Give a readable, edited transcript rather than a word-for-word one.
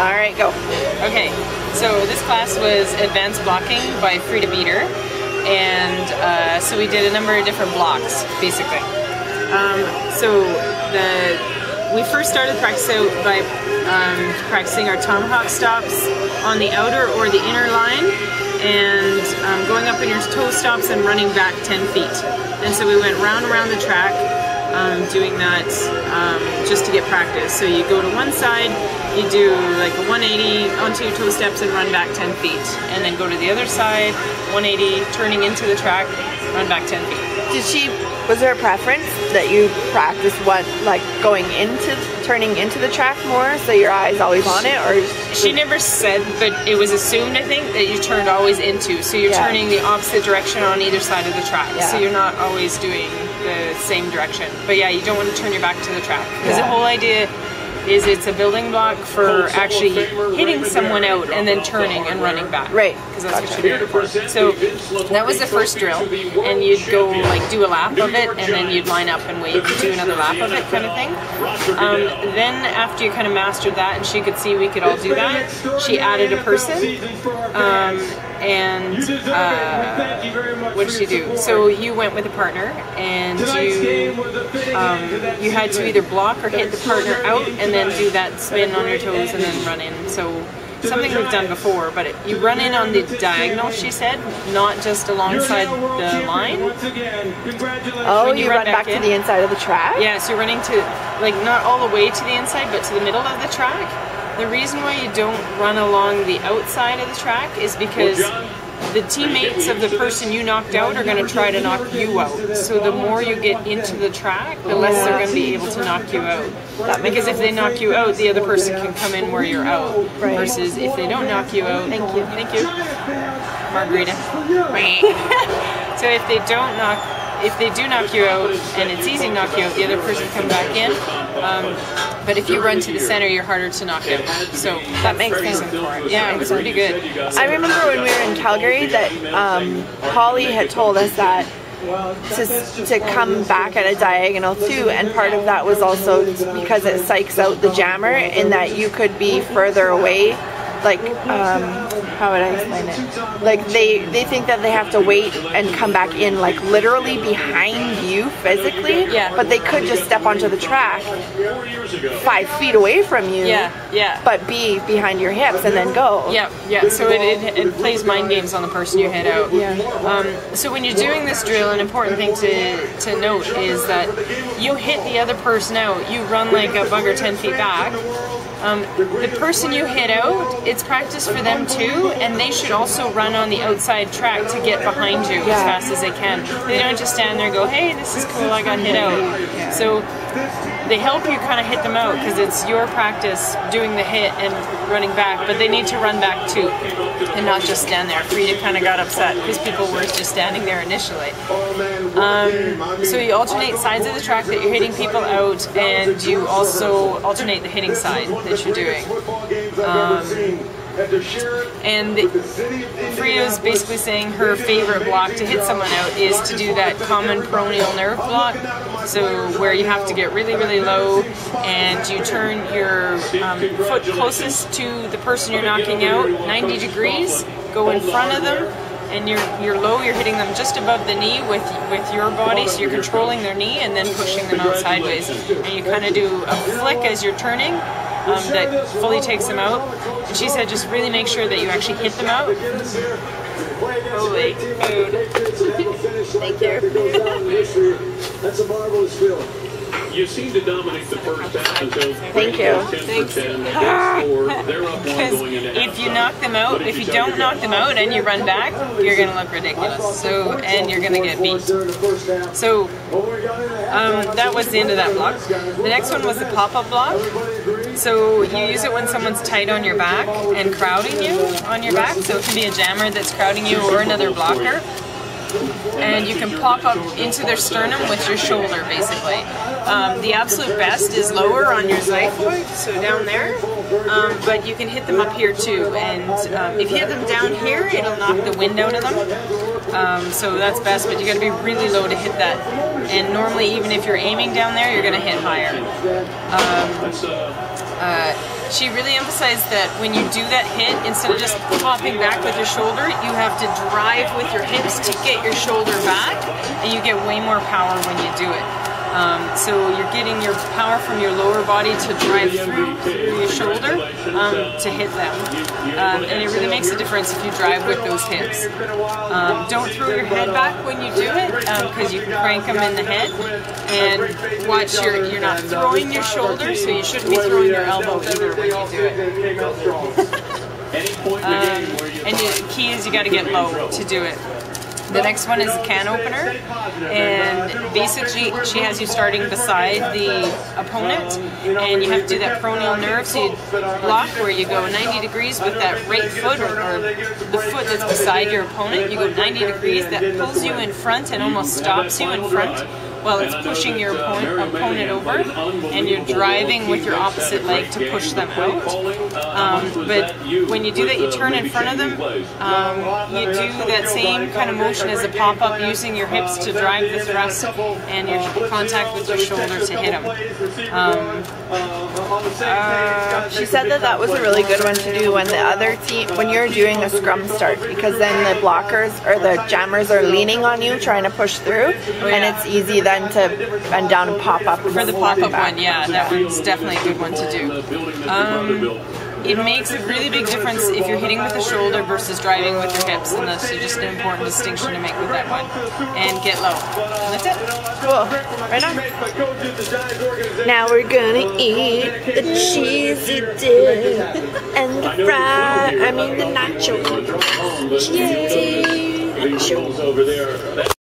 All right, go. Okay, so this class was advanced blocking by Frida Beater, and so we did a number of different blocks, basically. We first started practice out by practicing our tomahawk stops on the outer or the inner line, and going up in your toe stops and running back 10 feet. And so we went round and round the track, doing that just to get practice. So you go to one side, you do like a 180 onto your toe steps and run back 10 feet. And then go to the other side, 180, turning into the track, run back 10 feet. Was there a preference that you practice going into, turning into the track more, so your eye's always on it, or? She never said, but it was assumed, I think, that you turned always into. So you're turning the opposite direction on either side of the track. Yeah. So you're not always doing the same direction. But yeah, you don't want to turn your back to the track. Because the whole idea is it's a building block for actually hitting someone out and then turning and running back. Right. Because that's what you're doing for. So that was the first drill, and you'd go do a lap of it, and then you'd line up and wait to do another lap of it, kind of thing. Then after you kind of mastered that, and she could see we could all do that, she added a person. What did she do? So you went with a partner, and you had to either block or hit the partner out, and then do that spin on your toes and then run in. So something we've done before, but you run in on the diagonal, she said, not just alongside the line. Oh, you run back to the inside of the track? Yeah, so you're running to, not all the way to the inside, but to the middle of the track. The reason why you don't run along the outside of the track is because the teammates of the person you knocked out are going to try to knock you out. So the more you get into the track, the less they're going to be able to knock you out. Because if they knock you out, the other person can come in where you're out. Right. Versus if they don't knock you out, thank you, Margarita. So if they do knock you out, and it's easy to knock you out, the other person can come back in. But if you run to the center, you're harder to knock out. So that makes sense for it. Yeah, it's pretty good. I remember when we were in Calgary that Holly had told us that to come back at a diagonal too, and part of that was also because it psychs out the jammer, in that you could be further away. How would I explain it? They think that they have to wait and come back in literally behind you physically, but they could just step onto the track 5 feet away from you, but be behind your hips and then go. So it plays mind games on the person you hit out. So when you're doing this drill, an important thing to note is that you hit the other person out, you run like a bugger 10 feet back. The person you hit out, it's practice for them too, and they should also run on the outside track to get behind you as fast as they can. They don't just stand there and go, hey, this is cool, I got hit out. So they help you kind of hit them out, because it's your practice doing the hit and running back, but they need to run back too, and not just stand there. Frida kind of got upset because people were just standing there initially. So you alternate sides of the track that you're hitting people out, and you also alternate the hitting side that you're doing. And Frida's basically saying her favorite block to hit someone out is to do that common peroneal nerve block, so where you have to get really, really low, and you turn your foot closest to the person you're knocking out 90 degrees, go in front of them, and you're low, you're hitting them just above the knee with your body, so you're controlling their knee and then pushing them out sideways. And you kind of do a flick as you're turning that fully takes them out. And she said just really make sure that you actually hit them out. Holy food. Thank you. That's a marvelous feeling. You seem to dominate the first half until thank you. Thanks. Because if you knock them out, if you don't knock them out and you run back, you're going to look ridiculous. So, and you're going to get beat. So, that was the end of that block. The next one was the pop-up block. So you use it when someone's tight on your back and crowding you on your back. So it can be a jammer that's crowding you or another blocker. And you can pop up into their sternum with your shoulder, basically. The absolute best is lower on your xiphoid, so down there, but you can hit them up here too. And if you hit them down here, it'll knock the wind out of them. So that's best, but you got to be really low to hit that. And normally, even if you're aiming down there, you're going to hit higher. she really emphasized that when you do that hit, instead of just popping back with your shoulder, you have to drive with your hips to get your shoulder back, and you get way more power when you do it. So you're getting your power from your lower body to drive through your shoulder to hit them. And it really makes a difference if you drive with those hips. Don't throw your head back when you do it, because you can crank them in the head. And watch you're not throwing your shoulder, so you shouldn't be throwing your elbow either when you do it. And the key is you got to get low to do it. The next one is a can opener, and basically she has you starting beside the opponent, and you have to do that peroneal nerve, so you block where you go 90 degrees with that right foot, or the foot that's beside your opponent. You go 90 degrees, that pulls you in front and almost stops you in front while it's pushing your opponent over, and you're driving with your opposite leg to push them out. But when you do that, you turn in front of them, you do that same kind of motion as a pop-up, using your hips to drive the thrust and your contact with your shoulder to hit them. She said that that was a really good one to do when the other team, when you're doing a scrum start, because then the blockers or the jammers are leaning on you trying to push through, and it's easy then to bend down and pop up. For the pop-up one, yeah, that one's definitely a good one to do. It makes a really big difference if you're hitting with the shoulder versus driving with your hips, and that's just an important distinction to make with that one. And get low. And that's it. Cool. Right on. Now we're gonna eat the cheesy dip and the the nacho. Cheesy nacho.